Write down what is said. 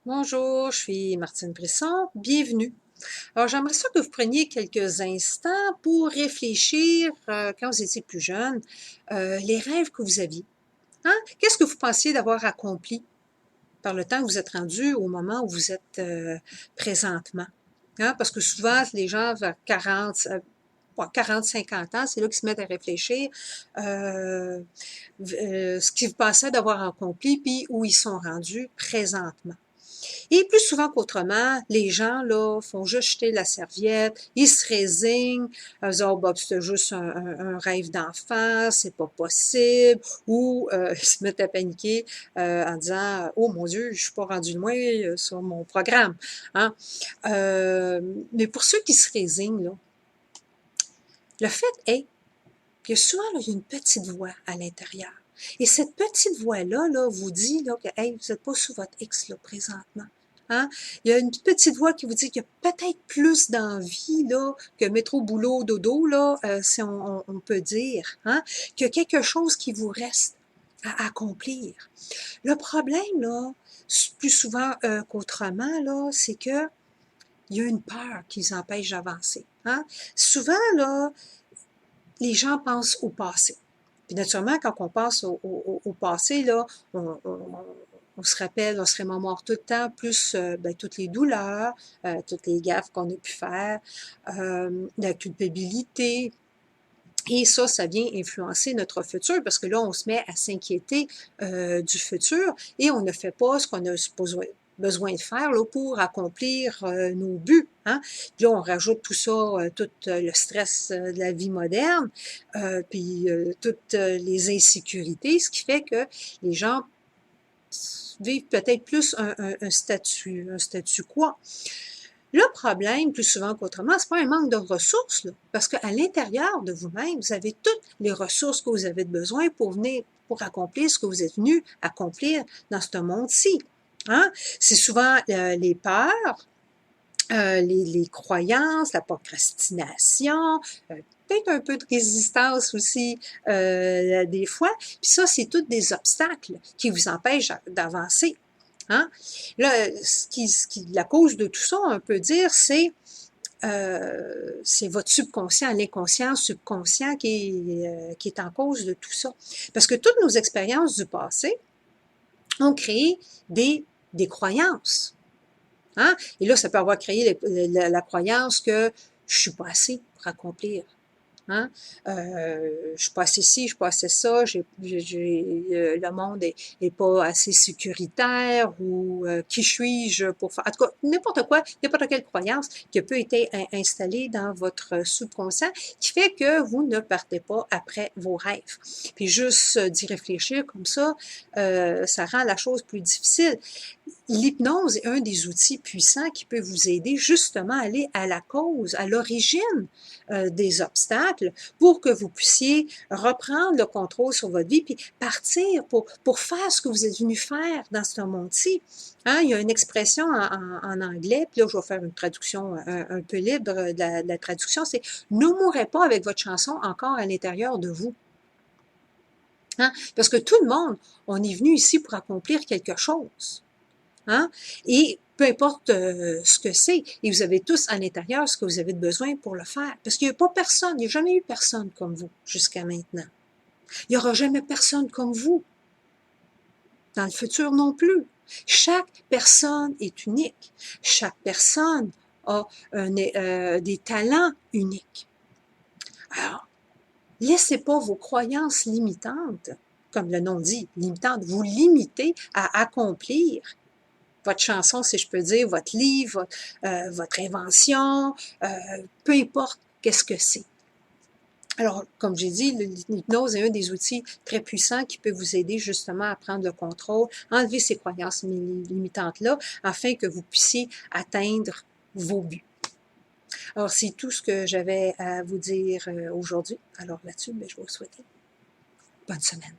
Bonjour, je suis Martine Brisson, bienvenue. Alors, j'aimerais ça que vous preniez quelques instants pour réfléchir, quand vous étiez plus jeune, les rêves que vous aviez. Hein? Qu'est-ce que vous pensiez d'avoir accompli par le temps que vous êtes rendu au moment où vous êtes présentement? Hein? Parce que souvent, les gens vers 40, 50 ans, c'est là qu'ils se mettent à réfléchir ce qu'ils pensaient d'avoir accompli, puis où ils sont rendus présentement. Et plus souvent qu'autrement, les gens là font juste jeter la serviette, ils se résignent, ils disent oh, bah, c'est juste un rêve d'enfant, c'est pas possible, ou ils se mettent à paniquer en disant oh mon Dieu, je suis pas rendu loin sur mon programme. Hein? Mais pour ceux qui se résignent, là, le fait est que souvent là, il y a une petite voix à l'intérieur. Et cette petite voix-là là, vous dit là, que hey, vous n'êtes pas sous votre X là, présentement. Hein? Il y a une petite voix qui vous dit qu'il y a peut-être plus d'envie là, que métro, boulot, dodo, là, si on peut dire, hein? Qu'il y a quelque chose qui vous reste à accomplir. Le problème, là, plus souvent qu'autrement, là, c'est que il y a une peur qui les empêche d'avancer. Hein? Souvent, là, les gens pensent au passé. Puis naturellement, quand on pense au passé, là, on se rappelle, on se remémore tout le temps, plus toutes les douleurs, toutes les gaffes qu'on a pu faire, la culpabilité. Et ça vient influencer notre futur parce que là, on se met à s'inquiéter du futur et on ne fait pas ce qu'on a besoin de faire là, pour accomplir nos buts. Hein? Puis là, on rajoute tout ça, tout le stress de la vie moderne, puis toutes les insécurités, ce qui fait que les gens vivent peut-être plus un statu quo. Le problème, plus souvent qu'autrement, c'est pas un manque de ressources, là, parce qu'à l'intérieur de vous-même, vous avez toutes les ressources que vous avez besoin pour accomplir ce que vous êtes venu accomplir dans ce monde-ci. Hein? C'est souvent les peurs, les croyances, la procrastination, peut-être un peu de résistance aussi des fois. Puis ça, c'est tous des obstacles qui vous empêchent d'avancer. Hein? Là, la cause de tout ça, on peut dire, c'est votre subconscient, l'inconscient subconscient qui est en cause de tout ça. Parce que toutes nos expériences du passé ont créé des croyances. Hein? Et là, ça peut avoir créé la croyance que je suis pas assez pour accomplir. Hein? Je suis pas assez ci, je suis pas assez ça, le monde est pas assez sécuritaire ou qui suis-je pour faire. En tout cas, n'importe quoi, n'importe quelle croyance qui peut être installée dans votre subconscient qui fait que vous ne partez pas après vos rêves. Puis juste d'y réfléchir comme ça rend la chose plus difficile. L'hypnose est un des outils puissants qui peut vous aider justement à aller à la cause, à l'origine des obstacles pour que vous puissiez reprendre le contrôle sur votre vie puis partir pour faire ce que vous êtes venu faire dans ce monde-ci. Hein, il y a une expression en anglais, puis là je vais faire une traduction un peu libre de la traduction, c'est « Ne mourrez pas avec votre chanson encore à l'intérieur de vous ». Hein? Parce que tout le monde, on est venu ici pour accomplir quelque chose. Hein? Et peu importe ce que c'est, et vous avez tous à l'intérieur ce que vous avez besoin pour le faire. Parce qu'il n'y a pas personne, il n'y a jamais eu personne comme vous jusqu'à maintenant. Il n'y aura jamais personne comme vous. Dans le futur non plus. Chaque personne est unique. Chaque personne a des talents uniques. Alors, laissez pas vos croyances limitantes, comme le nom dit, limitantes, vous limiter à accomplir votre chanson, si je peux dire, votre livre, votre invention, peu importe qu'est-ce que c'est. Alors, comme j'ai dit, l'hypnose est un des outils très puissants qui peut vous aider justement à prendre le contrôle, enlever ces croyances limitantes-là, afin que vous puissiez atteindre vos buts. Alors, c'est tout ce que j'avais à vous dire aujourd'hui. Alors là-dessus, je vais vous souhaiter bonne semaine.